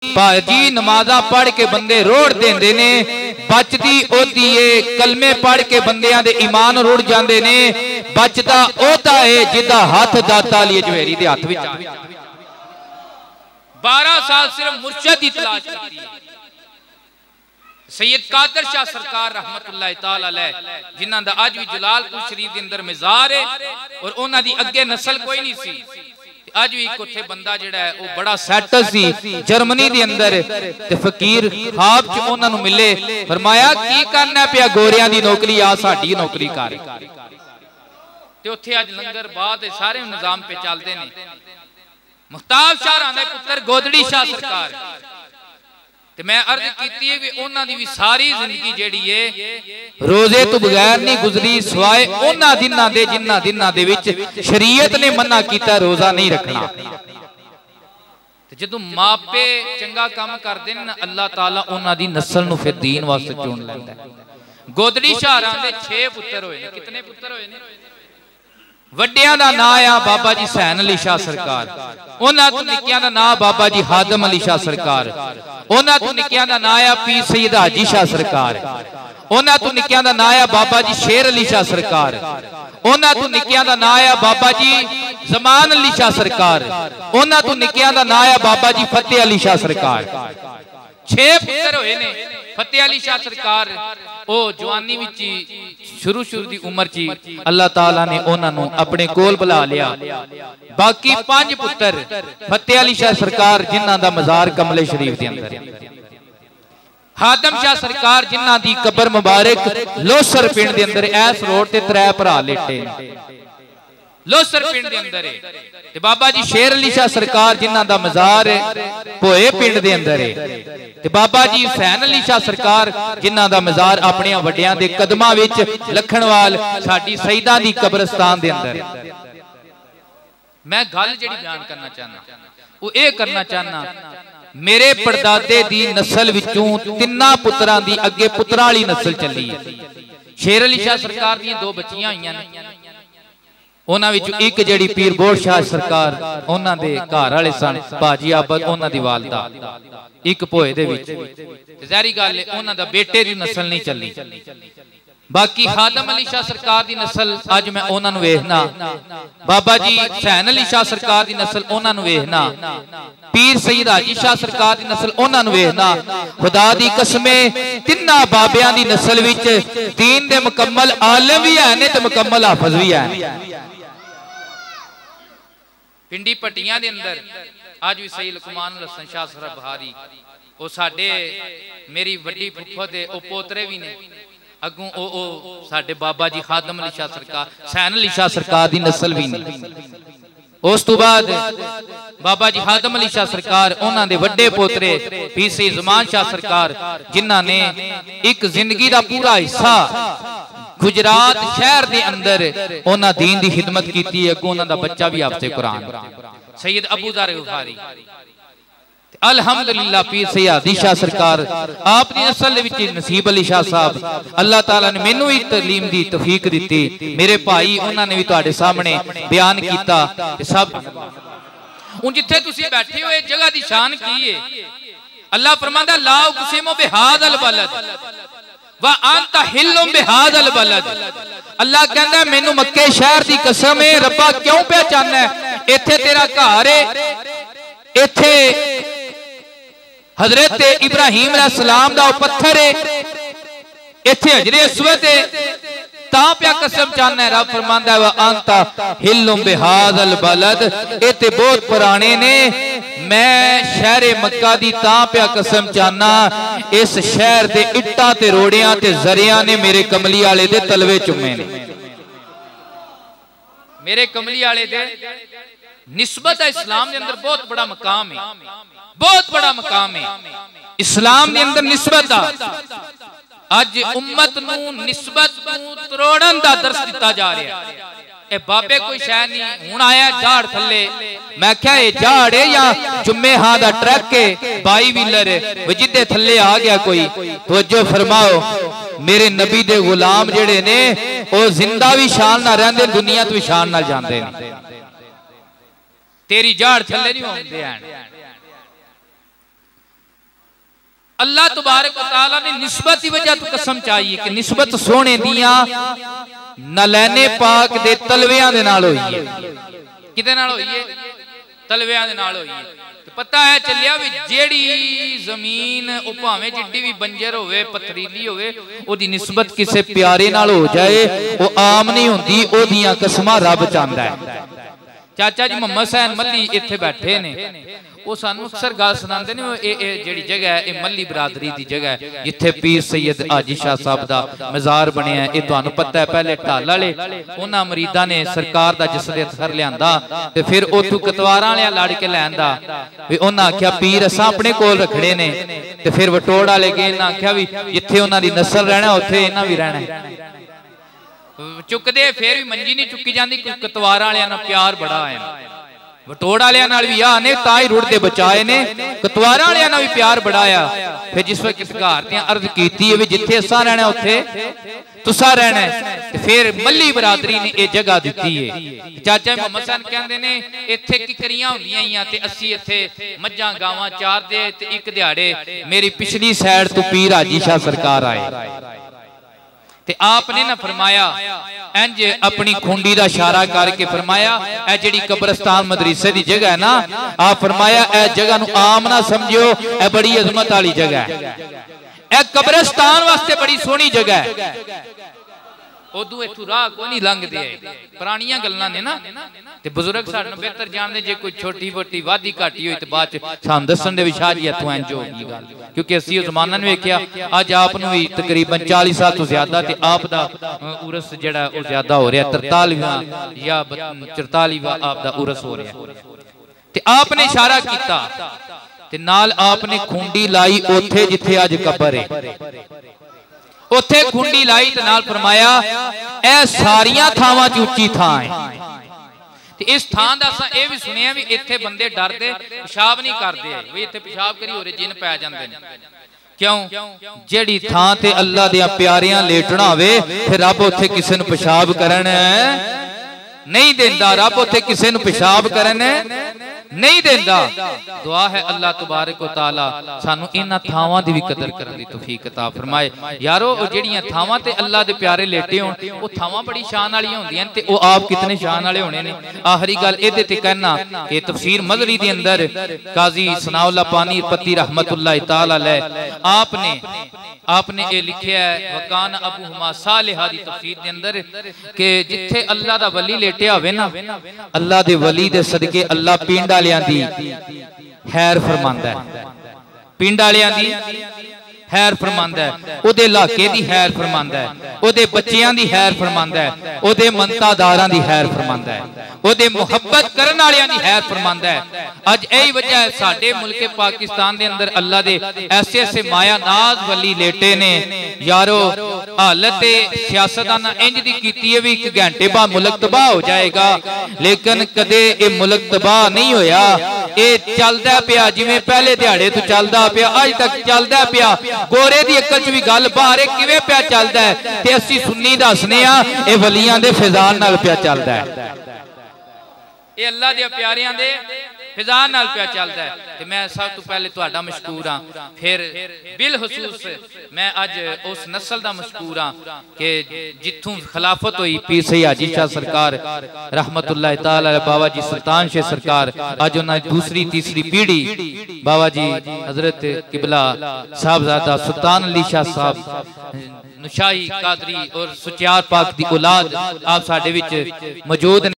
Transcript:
भाजी नमाजा पढ़ के बंदे रोड़ देंदे ने, बचदी ओदी है कलमे पढ़ के बंदियां दे ईमान रुड़ जांदे ने, बचदा ओदा है जिदा हाथ दाता अली अजमेरी दे हाथ विच 12 साल सिर्फ मुर्शिद की तलाश की। सैयद कादर शाह सरकार रहमतुल्लाह ताला अलैह जिन्हां दा अज भी जलालपुर शरीफ के अंदर मज़ार है और उन्हां दी अगे नस्ल कोई नहीं सी। अज भी एक उत्थे बंदा जिहड़ा है वो बड़ा सैट सी जर्मनी दे अंदर ते फकीर ख्वाब च उन्हां नूं मिले, फरमाया की करना पिया गोरियां दी नौकरी आ साडी नौकरी कर। ते उत्थे अज लंगर बाद सारे निजाम पे चलदे ने। मुख्तार शाह दे पुत्र गोदड़ी शाह सरकार ते मैं अर्ज कीती है कि उन्हां दी भी सारी जिंदगी जेड़ी है रोजे तो बगैर नहीं गुजरी, सिवाय उन्हां दिनां दे जिन्हां दिनां दे विच शरीयत ने मना कीता रोजा नहीं रखना। ते जदों मापे चंगा काम करदे ने अल्लाह ताला उन्हां दी नस्ल नूं फिर दीन वास्ते चुन लैंदा है। गोदड़ी शाह दे 6 पुत्र होए ने। कितने पुत्र होए ने? वड्डियां दा नाम आ बाबा जी सैन अली शाह सरकार, उन्हां तो निक्कियां दा नाम बाबा जी हादम अली शाह सरकार, उन्हां तो निक्कियां दा नाम आ पीर सैयद हाजी शाह सरकार, उन्हां तो निक्कियां दा नाम आ बाबा जी शेर अली शाह सरकार, उन्हां तो निक्कियां दा नाम आ बाबा जी जमान अली शाह सरकार, उन्हां तो निक्कियां दा नाम आ बाबा जी फतेह अली शाह सरकार। 6 पुत्र होए ने। फतेह अली शाह सरकार ओ जवानी विच शुरू दी उम्र च अल्लाह ताला ने उन्हां नूं अपने कोल बुला लिया। बाकी 5 पुत्र फतेह अली शाह सरकार जिन्हां दा मज़ार कमले शरीफ दे अंदर है। हादम शाह सरकार जिन्हां दी कबर मुबारक लोसर पिंड दे अंदर ऐस रोड ते 3 भरा लेटे लोसर पिंड दे अंदर है। ते बाबा जी शेर अली शाह सरकार जिन्हां दा मज़ार भोए पिंड दे अंदर है। ते बाबा जी हुसैन अली शाह सरकार जिन्हां दा मज़ार अपने वड्डियां दे कदमां विच लखनवाल साडी सईदा दी कब्रिस्तान दे अंदर है। मैं गल जेड़ी बयान करना चाहना वो ये करना चाहना, मेरे परदादे दी नस्ल विचों 3 पुत्रां दी अगे पुत्रा वाली नस्ल चली है। शेर अली शाह सरकार दी 2 बच्चियां होईयां ने, उन्हां विचों एक जेड़ी पीर बोड़ शाह सरकार उन्हां दे घर वाले सन भाजी आबद उन्हां दी वालदा एक भोए दे विच। ज़ाहिरी गल है उन्हां दा बेटे दी नस्ल नहीं चली। बाकी हादम अली शाह सरकार दी नस्ल अज मैं उन्हां नूं वेखना, बाबा जी हुसैन अली शाह सरकार दी नस्ल उन्हां नूं वेखना, पीर सैयद हाजी शाह सरकार दी नस्ल उन्हां नूं वेखना। खुदा दी कसमे 3 बाबियां दी नस्ल विच दीन दे मुकम्मल आलिम भी है ने ते मुकम्मल हाफिज भी है। पिंडी पट्टियां दे अंदर आज भी सही लुकमान हसन शाह सरब बहारी वो साडे मेरी वड्डी फुफो दे ओ पोतरे भी ने। अगों ओ साडे बाबा जी खादम अली शाह सरकार सैन अली शाह सरकार दी नस्ल भी ने। उस तो बाद बाबा जी हादम अली शाह सरकार उन्हां दे वड्डे पोतरे पीर सैयद ज़मान शाह सरकार जिन्हां ने एक जिंदगी दा पूरा हिस्सा गुजरात शहर दे अंदर उन्हां दीन दी खिदमत कीती है। अगों उन्हां दा बच्चा भी हाफिज़ कुरान सैयद अबू ज़र गफारी अल्हम्दुलिल्लाह पीर सैयद हादी शाह सरकार आप दी नस्ल दे विच नसीब अली शाह साहब अल्लाह ताला ने मैनू ही तालीम दी तौफीक दित्ती। मेरे भाई उन्हां ने भी तुहाडे सामने बयान कीता ते सब हुण जिथे तुसीं बैठे हो इस जगह दी शान की है। अल्लाह फरमांदा ला उक़सिमु बिहाज़ल बलद वा अंता हिल्लुम बिहाज़ल बलद। अल्लाह कहंदा मैनू मक्के शहर दी कसम है, रब्बा क्यों पहचानना है? इत्थे तेरा घर है, इत्थे हजरत इब्राहिम अलैहिस्सलाम दा पत्थर है, इत्थे हजरे अस्वद है, ता प्या कसम चाहना है। रब फरमांदा है वा अंता हिल्लुम बिहाज़ल बलद, ये ते बहुत पुराने ने, मैं शहरे मक्का दी ता प्या कसम चाहना इस शहर दे इट्टां ते रोड़ियां ते जरियां ने मेरे कमली वाले दे तलवे चुमे ने। मेरे कमली वाले दे निस्बत इस्लाम के अंदर बहुत बड़ा मकाम है, बहुत बड़ा मकाम है इस्लाम के अंदर निस्बत दा। अज उम्मत नूं निस्बत नूं तरोड़न दा दर्स दिता जा रहा है। ए बाबे कोई शह नहीं हुण आया झाड़ थले, मैं क्या ये झाड़ है या जुम्मे हां दा ट्रक है 22 व्हीलर है जिदे थले आ गया कोई। तवज्जो फरमाओ, मेरे नबी दे गुलाम जेड़े ने ओ जिंदा भी शान ना रहंदे, दुनिया तो भी शान नाल जांदे ने। तेरी झाड़ थले नहीं होंदे हैं। अल्लाह तबारक व तआला ने निस्बत की वजह तो कसम चाहिए कि निस्बत सोने दिया नलैने पाक दे तलवियां दे नाल होई है। किदे नाल होई है? तलवियां दे नाल होई है। पता है चलिया भी जेड़ी जमीन ओ भावें जिड्डी भी बंजर होवे पथरीली होवे ओदी निस्बत किसे प्यारे नाल हो जाए ओ आम नहीं हुंदी। ओदियां कसमां रब चाहंदा है। चाचा जी मोहम्मद हुसैन मल्ली इत्थे बैठे ने, वो सानू अक्सर गल सुनाते ने। जिहड़ी जगह है ये मल्ली बरादरी की जगह है जिथे पीर सैयद हाजी शाह साहब का मज़ार बनया है। ये तुहानू पता है पहले ढाल वाले उन्हां मरीदां ने सरकार का जिसले असर लियांदा ते फिर उथों कतवारां वाले लड़ के लैंदा वी उन्हां आख्या पीर असां अपने कोल रखड़े ने ते फिर वटोड़ वाले गए इन्हां आख्या भी जिथे उन्हां दी नस्ल रहना उत्थे इन्हां भी रहना है। चुकदे फिर भी मंजी नहीं चुकी जाती। कतवारां वालियां नाल प्यार बड़ा है। वटोड़ वालियां नाल भी आ ने ताई रुड़दे बचाए ने, कतवारां वालियां नाल भी प्यार बढ़ाया। फिर जिस वक्त किस घर ते अर्ज कीती है जिथे असां रहना उत्थे तुसा रहना है। फिर मल्ली बरादरी ने यह जगह दी है। चाचा मोहम्मद हुसैन कहंदे ने इत्थे किकरियां हुंदियां ही ते असीं इत्थे मज्जां गावां चारदे ते एक दिहाड़े मेरी पिछली साइड तो पीर हाजी शाह सरकार आए ते आपने ना फरमाया इंज अपनी खुंडी का इशारा करके फरमाया ए जिहड़ी कब्रिस्तान मदरसे की जगह है ना, आप फरमाया ए जगह नूं आम ना समझियो, ए बड़ी अजमत वाली जगह है। ए कब्रिस्तान वास्ते बड़ी सोहनी जगह है। उदू इथों राह कोई नहीं लंघदे। पुरानियां गल्लां ने ना ते बुजुर्ग साडे नालों बेहतर जानदे। जे कोई छोटी मोटी वादी घाटी होई ते बाद च सानूं दस्सण दे विशाह जी इथों इंज हो गई गल, क्योंकि असीं उस जमाना नूं वेखिया। अज आप नूं भी तकरीबन 40 साल तो ज्यादा ते आप दा उरस जिहड़ा ओ ज्यादा हो रहा 43वां या 44वां आप दा उरस हो रहा ते आपने इशारा कीता ते नाल आपने खुंडी लाई ओथे जिथे अज कबर है। उत्थे खुंडी लाई ते नाल फरमाया ए सारियां थावां च उच्ची थां है। ते इस थां दा असां ए भी सुनिया भी इत्थे बंदे डरदे पेशाब नहीं करदे वी इत्थे पेशाब करी होरे जिन पै जांदे ने। क्यों? जेड़ी थां ते अल्लाह दे प्यारियां लेटना होवे फिर रब उत्थे किसे नूं पेशाब करन नहीं देंदा। रब उत्थे किसे नूं पेशाब करन नहीं देंदा। दुआ है अल्लाह तबारक व तआला सानू इन्हां थावां दी भी कदर करन दी तौफीक अता फरमाए। यारो जेड़ियां थावां ते अल्लाह दे प्यारे लेटे होण ओ थावां बड़ी शान वालियां होंदियां ते ओ आप कितने शान वाले होने ने। आखिरी गल इहदे ते कहना कि तफसीर मज़री दे अंदर काजी सनाउल्लाह पानी पत्ती रहमतुल्लाह तआला अलैह आपने ये लिखा है वकान अबू हुमा सालिहा दी तफसीर दे अंदर कि जिथे अल्लाह दा वली लेटिया होवे ना अल्लाह दे वली दे सदके अल्लाह पिंड वालियां दी खैर फरमांदा है। पिंड वालियां दी खैर फरमांदा है, ओदे इलाके दी खैर फरमांदा है, ओदे बच्चियां दी खैर फरमांदा है, ओदे मनतादारां दी खैर फरमांदा है, ओदे मुहब्बत करन वालियां दी खैर फरमांदा है। अज यही वजह है साडे मुल्क पाकिस्तान दे अंदर अल्लाह दे ऐसे ऐसे माया नाज वली लेटे ने। यारो हालत सियासतदाना इंज दी कीती है भी 1 घंटे बाद मुल्क तबाह हो जाएगा, लेकिन कदे ये मुल्क तबाह नहीं होया। ये चलदा पिया जिवें पहले दिहाड़े तो चलदा पिया, अज तक चलदा पिया। गोरे दी अकल च भी गल बाहर किवें पिया चलदा है ते असीं सुन्नी दसने आ ये वलियां दे फैजान नाल पिया चलदा है। ये अल्लाह दे प्यारियां दे फिजान नाल पिया चलदा है। ते मैं सब तो पहले तुहाडा मशकूर हां, फिर बिलखसूस मैं अज उस नस्ल दा मशकूर हां कि जिथों खिलाफत हुई पीर सैयद हाजी शाह सरकार रहमतुल्लाह तआला अलैह बाबा जी सुल्तान शेख सरकार। अज उन्हां दूसरी तीसरी पीढ़ी बाबा जी हजरत किबला साहबजादा सुल्तान अली शाह साहब नुशाही कादरी और सुचियार पाक दी औलाद आप साडे विच मौजूद।